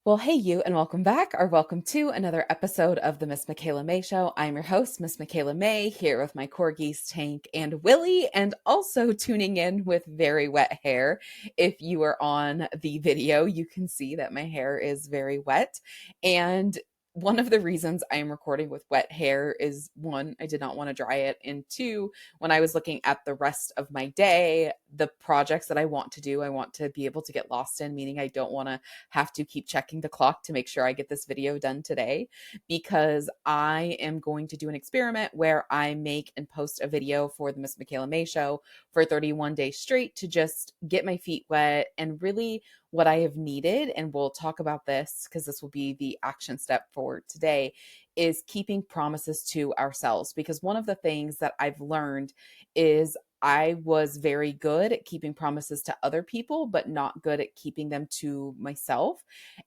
Well, hey, you, and welcome back, or welcome to another episode of the Miss Michaela Mae Show. I'm your host, Miss Michaela Mae, here with my corgis, Tank and Willie, and also tuning in with very wet hair. If you are on the video, you can see that my hair is very wet. And one of the reasons I am recording with wet hair is one, I did not want to dry it, and two, when I was looking at the rest of my day, the projects that I want to do, I want to be able to get lost in, meaning I don't want to have to keep checking the clock to make sure I get this video done today, because I am going to do an experiment where I make and post a video for the Miss Michaela Mae Show for 31 days straight to just get my feet wet. And really what I have needed, and we'll talk about this because this will be the action step for today, is keeping promises to ourselves. Because one of the things that I've learned is I was very good at keeping promises to other people, but not good at keeping them to myself.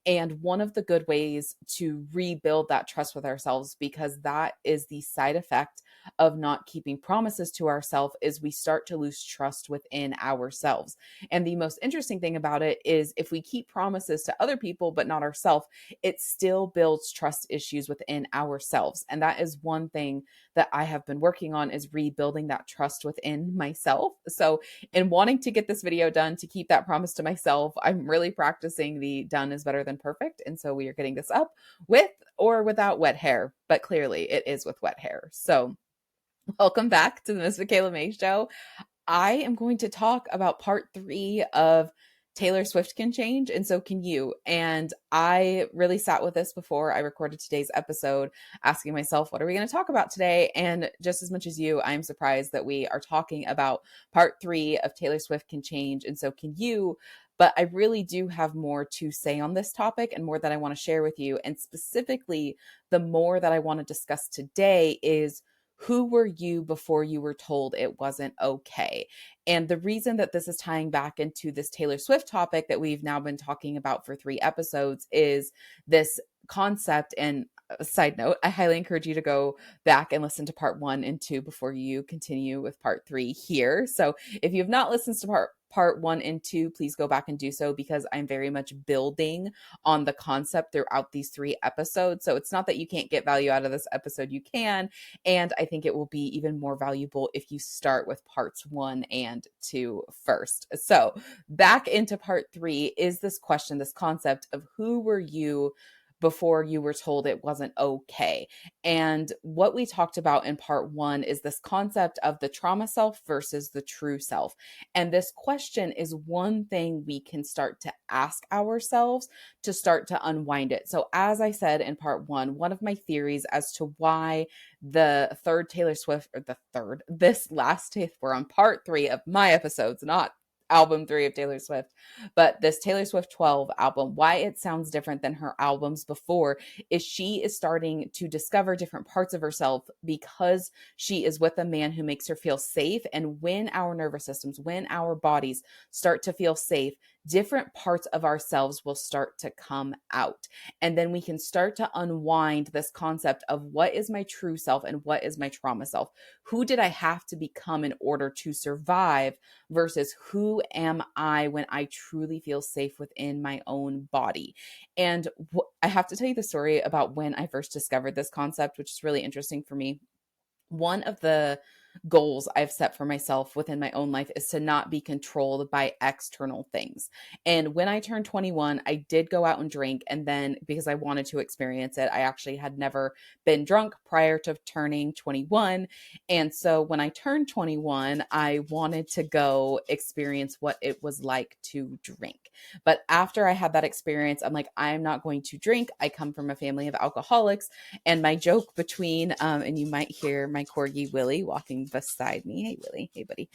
And one of the good ways to rebuild that trust with ourselves, because that is the side effect of not keeping promises to ourselves, is we start to lose trust within ourselves. And the most interesting thing about it is if we keep promises to other people, but not ourselves, it still builds trust issues within ourselves. And that is one thing that I have been working on, is rebuilding that trust within myself. So in wanting to get this video done to keep that promise to myself, I'm really practicing the done is better than perfect. And so we are getting this up with or without wet hair, but clearly it is with wet hair. So welcome back to the Miss Michaela Mae Show. I am going to talk about part 3 of Taylor Swift Can Change, and so can you. And I really sat with this before I recorded today's episode, asking myself, what are we going to talk about today? And just as much as you, I'm surprised that we are talking about part 3 of Taylor Swift Can Change, and so can you. But I really do have more to say on this topic and more that I want to share with you. And specifically, the more that I want to discuss today is, who were you before you were told it wasn't okay? And the reason that this is tying back into this Taylor Swift topic that we've now been talking about for 3 episodes is this concept. And a side note, I highly encourage you to go back and listen to part 1 and 2 before you continue with part 3 here. So if you have not listened to part 1 and 2, please go back and do so, because I'm very much building on the concept throughout these 3 episodes. So it's not that you can't get value out of this episode, you can. And I think it will be even more valuable if you start with parts 1 and 2 first. So back into part 3 is this question, this concept of who were you before you were told it wasn't okay. And what we talked about in part 1 is this concept of the trauma self versus the true self. And this question is one thing we can start to ask ourselves to start to unwind it. So as I said in part 1, one of my theories as to why the third Taylor Swift, or the third, this last, we're on part 3 of my episodes, not album 3 of Taylor Swift, but this Taylor Swift 12 album, why it sounds different than her albums before, is she is starting to discover different parts of herself because she is with a man who makes her feel safe. And when our nervous systems, when our bodies start to feel safe, different parts of ourselves will start to come out. And then we can start to unwind this concept of what is my true self and what is my trauma self? Who did I have to become in order to survive versus who am I when I truly feel safe within my own body? And I have to tell you the story about when I first discovered this concept, which is really interesting for me. One of the goals I've set for myself within my own life is to not be controlled by external things. And when I turned 21, I did go out and drink. And then because I wanted to experience it, I actually had never been drunk prior to turning 21. And so when I turned 21, I wanted to go experience what it was like to drink. But after I had that experience, I'm like, I'm not going to drink. I come from a family of alcoholics. And my joke between, and you might hear my corgi Willie walking beside me. Hey, Willie. Hey, buddy.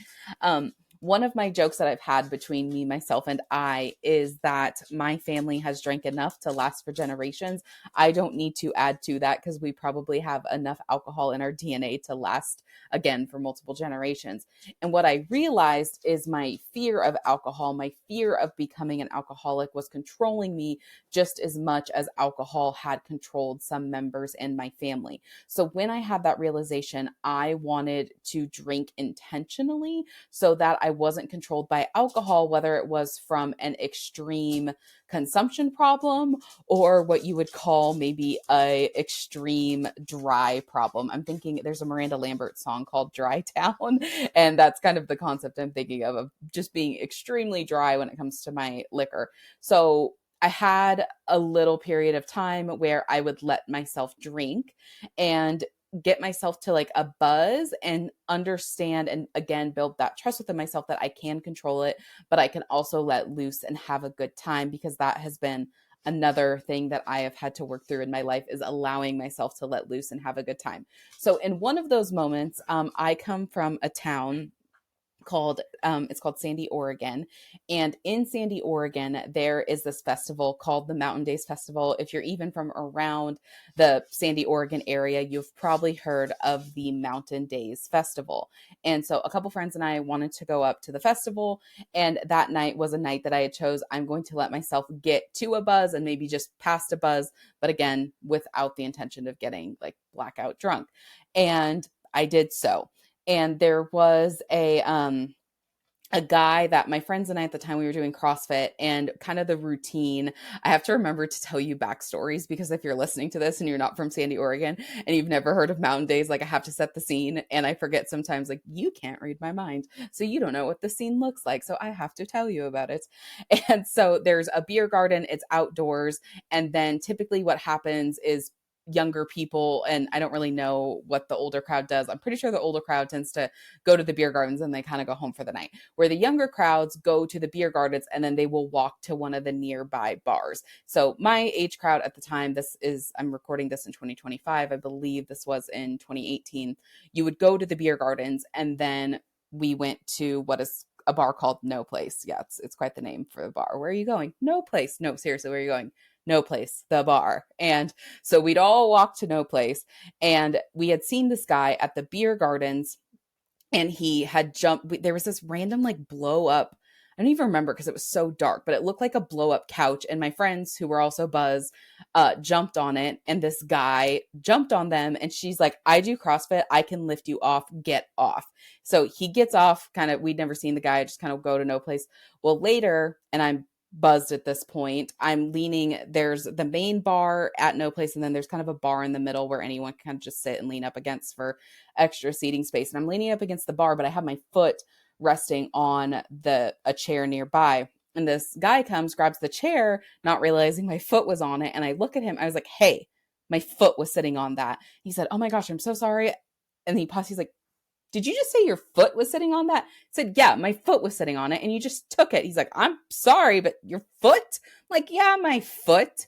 One of my jokes that I've had between me, myself, and I is that my family has drank enough to last for generations. I don't need to add to that because we probably have enough alcohol in our DNA to last again for multiple generations. And what I realized is my fear of alcohol, my fear of becoming an alcoholic was controlling me just as much as alcohol had controlled some members in my family. So when I had that realization, I wanted to drink intentionally so that I wasn't controlled by alcohol, whether it was from an extreme consumption problem or what you would call maybe a extreme dry problem. I'm thinking there's a Miranda Lambert song called Dry Town, and that's kind of the concept I'm thinking of just being extremely dry when it comes to my liquor. So I had a little period of time where I would let myself drink and get myself to like a buzz and understand and again build that trust within myself that I can control it, but I can also let loose and have a good time, because that has been another thing that I have had to work through in my life, is allowing myself to let loose and have a good time. So in one of those moments, I come from a town called it's called Sandy, Oregon. And in Sandy, Oregon, there is this festival called the Mountain Days Festival. If you're even from around the Sandy, Oregon area, you've probably heard of the Mountain Days Festival. And so a couple friends and I wanted to go up to the festival, and that night was a night that I had chose, I'm going to let myself get to a buzz and maybe just past a buzz, but again without the intention of getting like blackout drunk. And I did so. And there was a guy that my friends and I at the time, we were doing CrossFit, and kind of the routine. I have to remember to tell you backstories, because if you're listening to this and you're not from Sandy, Oregon, and you've never heard of Mountain Days, like I have to set the scene, and I forget sometimes, like you can't read my mind, so you don't know what the scene looks like, so I have to tell you about it. And so there's a beer garden, it's outdoors, and then typically what happens is younger people, and I don't really know what the older crowd does. I'm pretty sure the older crowd tends to go to the beer gardens and they kind of go home for the night, where the younger crowds go to the beer gardens and then they will walk to one of the nearby bars. So my age crowd at the time, I'm recording this in 2025. I believe this was in 2018. You would go to the beer gardens, and then we went to what is a bar called No Place. Yeah, it's quite the name for the bar. Where are you going? No Place. No, seriously, where are you going? No Place, the bar. And so we'd all walk to No Place, and we had seen this guy at the beer gardens, and he had jumped. There was this random like blow up. I don't even remember because it was so dark, but it looked like a blow up couch. And my friends, who were also buzzed, jumped on it. And this guy jumped on them. And she's like, I do CrossFit. I can lift you off. Get off. So he gets off, kind of, we'd never seen the guy, just kind of go to No Place. Well, later, and I'm buzzed at this point, I'm leaning, there's the main bar at No Place, and then there's kind of a bar in the middle where anyone can kind of just sit and lean up against for extra seating space. And I'm leaning up against the bar, but I have my foot resting on a chair nearby. And this guy comes, grabs the chair, not realizing my foot was on it. And I look at him, I was like, hey, my foot was sitting on that. He said, oh my gosh, I'm so sorry. And he paused, he's like, did you just say your foot was sitting on that? I said, yeah, my foot was sitting on it, and you just took it. He's like, I'm sorry, but your foot? I'm like, yeah, my foot.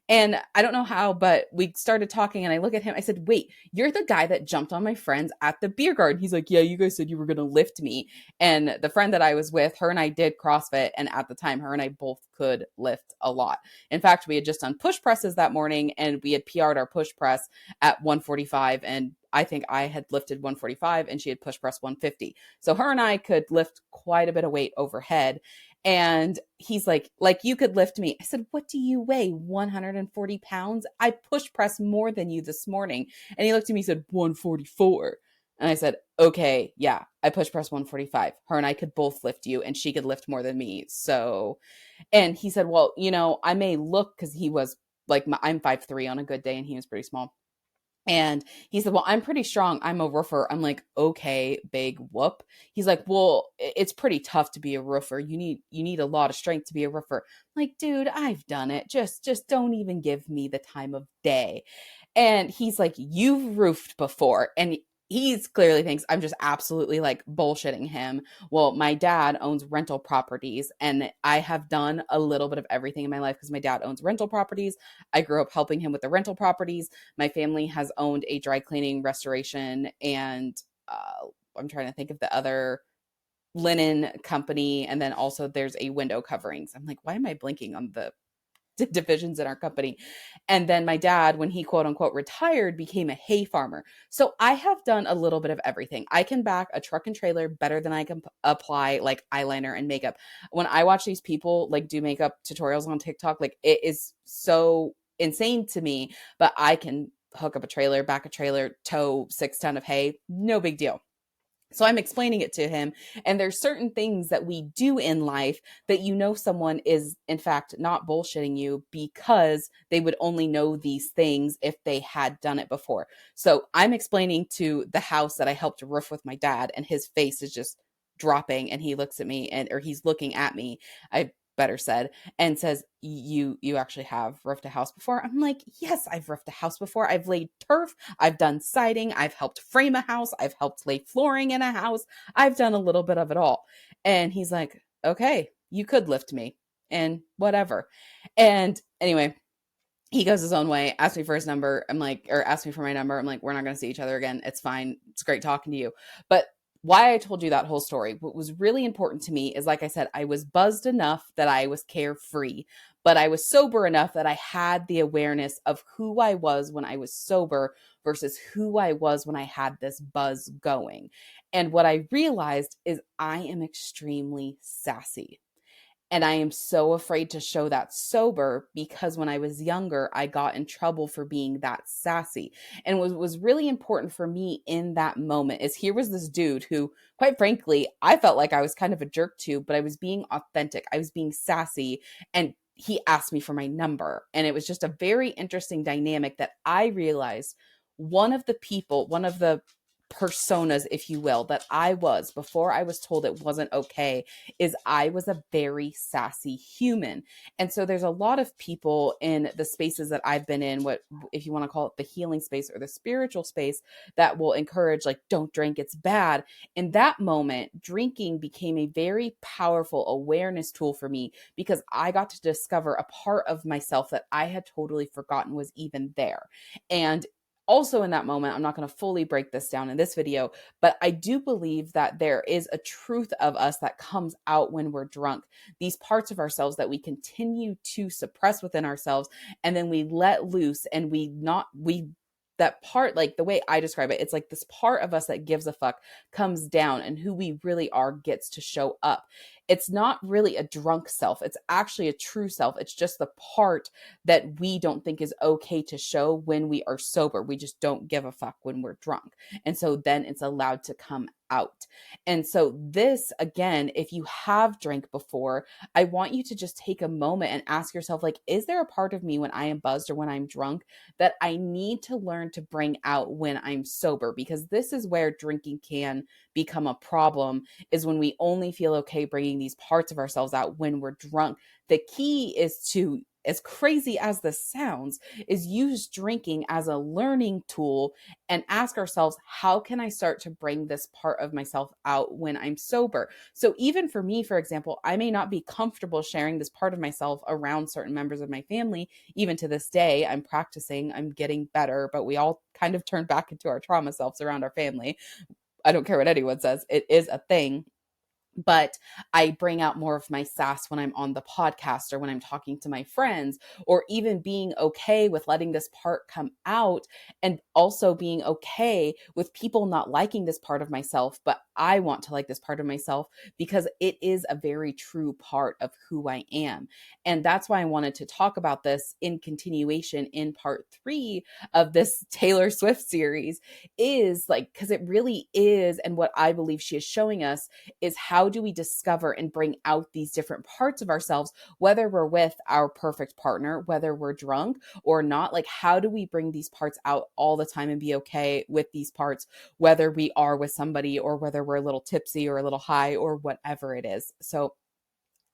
And I don't know how, but we started talking, and I look at him. I said, wait, you're the guy that jumped on my friends at the beer garden. He's like, yeah, you guys said you were going to lift me. And the friend that I was with, her and I did CrossFit. And at the time, her and I both could lift a lot. In fact, we had just done push presses that morning, and we had PR'd our push press at 145. And I think I had lifted 145 and she had push press 150. So her and I could lift quite a bit of weight overhead. And he's like you could lift me. I said, what do you weigh? 140 pounds? I push press more than you this morning. And he looked at me and said, 144. And I said, okay, yeah, I push press 145. Her and I could both lift you, and she could lift more than me. So, and he said, well, I may look, because he was like, I'm 5'3" on a good day, and he was pretty small. And he said, well, I'm pretty strong. I'm a roofer. I'm like, okay, big whoop. He's like, well, it's pretty tough to be a roofer. You need a lot of strength to be a roofer. I'm like, dude, I've done it. Just don't even give me the time of day. And he's like, you've roofed before. And he's clearly thinks I'm just absolutely like bullshitting him. Well, my dad owns rental properties, and I have done a little bit of everything in my life because my dad owns rental properties. I grew up helping him with the rental properties. My family has owned a dry cleaning, restoration, and I'm trying to think of the other, linen company. And then also there's a window coverings. I'm like, why am I blinking on the divisions in our company? And then my dad, when he quote unquote retired, became a hay farmer. So I have done a little bit of everything. I can back a truck and trailer better than I can apply like eyeliner and makeup. When I watch these people like do makeup tutorials on TikTok, like it is so insane to me, but I can hook up a trailer, back a trailer, tow 6 tons of hay, no big deal. So I'm explaining it to him. And there's certain things that we do in life that someone is, in fact, not bullshitting you because they would only know these things if they had done it before. So I'm explaining to the house that I helped roof with my dad, and his face is just dropping. And he looks at me, or he's looking at me. I better said, and says, you actually have roofed a house before? I'm like, yes, I've roofed a house before. I've laid turf, I've done siding, I've helped frame a house, I've helped lay flooring in a house, I've done a little bit of it all. And he's like, okay, you could lift me and whatever. And anyway, he goes his own way, asked me for his number. I'm like, or asked me for my number. I'm like, we're not going to see each other again. It's fine. It's great talking to you. But why I told you that whole story, what was really important to me is, like I said, I was buzzed enough that I was carefree, but I was sober enough that I had the awareness of who I was when I was sober versus who I was when I had this buzz going. And what I realized is I am extremely sassy. And I am so afraid to show that sober because when I was younger, I got in trouble for being that sassy. And what was really important for me in that moment is, here was this dude who, quite frankly, I felt like I was kind of a jerk to, but I was being authentic. I was being sassy. And he asked me for my number. And it was just a very interesting dynamic that I realized one of the personas, if you will, that I was before I was told it wasn't okay, is I was a very sassy human. And so there's a lot of people in the spaces that I've been in, what, if you want to call it the healing space or the spiritual space, that will encourage, like, don't drink, it's bad. In that moment, drinking became a very powerful awareness tool for me because I got to discover a part of myself that I had totally forgotten was even there. And also in that moment, I'm not going to fully break this down in this video, but I do believe that there is a truth of us that comes out when we're drunk. These parts of ourselves that we continue to suppress within ourselves, and then we let loose, and that part, like the way I describe it, it's like this part of us that gives a fuck comes down, and who we really are gets to show up. It's not really a drunk self. It's actually a true self. It's just the part that we don't think is okay to show when we are sober. We just don't give a fuck when we're drunk. And so then it's allowed to come out. And so this, again, if you have drank before, I want you to just take a moment and ask yourself, like, is there a part of me when I am buzzed or when I'm drunk that I need to learn to bring out when I'm sober? Because this is where drinking can become a problem, is when we only feel okay bringing these parts of ourselves out when we're drunk. The key is to, as crazy as this sounds, is use drinking as a learning tool and ask ourselves, how can I start to bring this part of myself out when I'm sober? So even for me, for example, I may not be comfortable sharing this part of myself around certain members of my family. Even to this day, I'm practicing, I'm getting better, but we all kind of turn back into our trauma selves around our family. I don't care what anyone says, it is a thing. But I bring out more of my sass when I'm on the podcast or when I'm talking to my friends, or even being okay with letting this part come out, and also being okay with people not liking this part of myself, but I want to like this part of myself because it is a very true part of who I am. And that's why I wanted to talk about this in continuation in part 3 of this Taylor Swift series, is like, because it really is, and what I believe she is showing us is, how do we discover and bring out these different parts of ourselves, whether we're with our perfect partner, whether we're drunk or not? Like, how do we bring these parts out all the time and be okay with these parts, whether we are with somebody or whether we're a little tipsy or a little high or whatever it is? So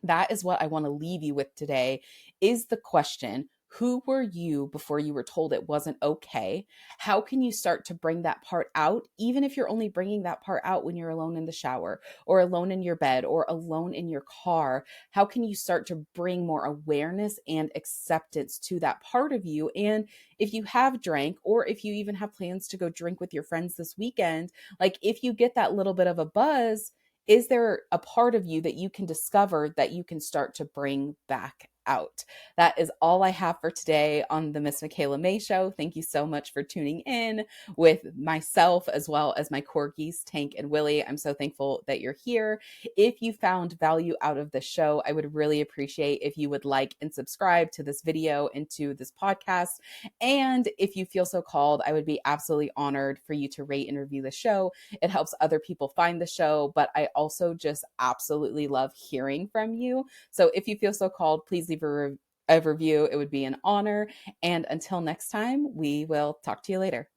that is what I want to leave you with today, is the question: who were you before you were told it wasn't okay? How can you start to bring that part out, even if you're only bringing that part out when you're alone in the shower or alone in your bed or alone in your car? How can you start to bring more awareness and acceptance to that part of you? And if you have drank, or if you even have plans to go drink with your friends this weekend, like, if you get that little bit of a buzz, is there a part of you that you can discover that you can start to bring back out. That is all I have for today on the Miss Michaela Mae Show. Thank you so much for tuning in with myself as well as my corgis, Tank and Willie. I'm so thankful that you're here. If you found value out of the show, I would really appreciate if you would like and subscribe to this video and to this podcast. And if you feel so called, I would be absolutely honored for you to rate and review the show. It helps other people find the show, but I also just absolutely love hearing from you. So if you feel so called, please leave a review. It would be an honor. And until next time, we will talk to you later.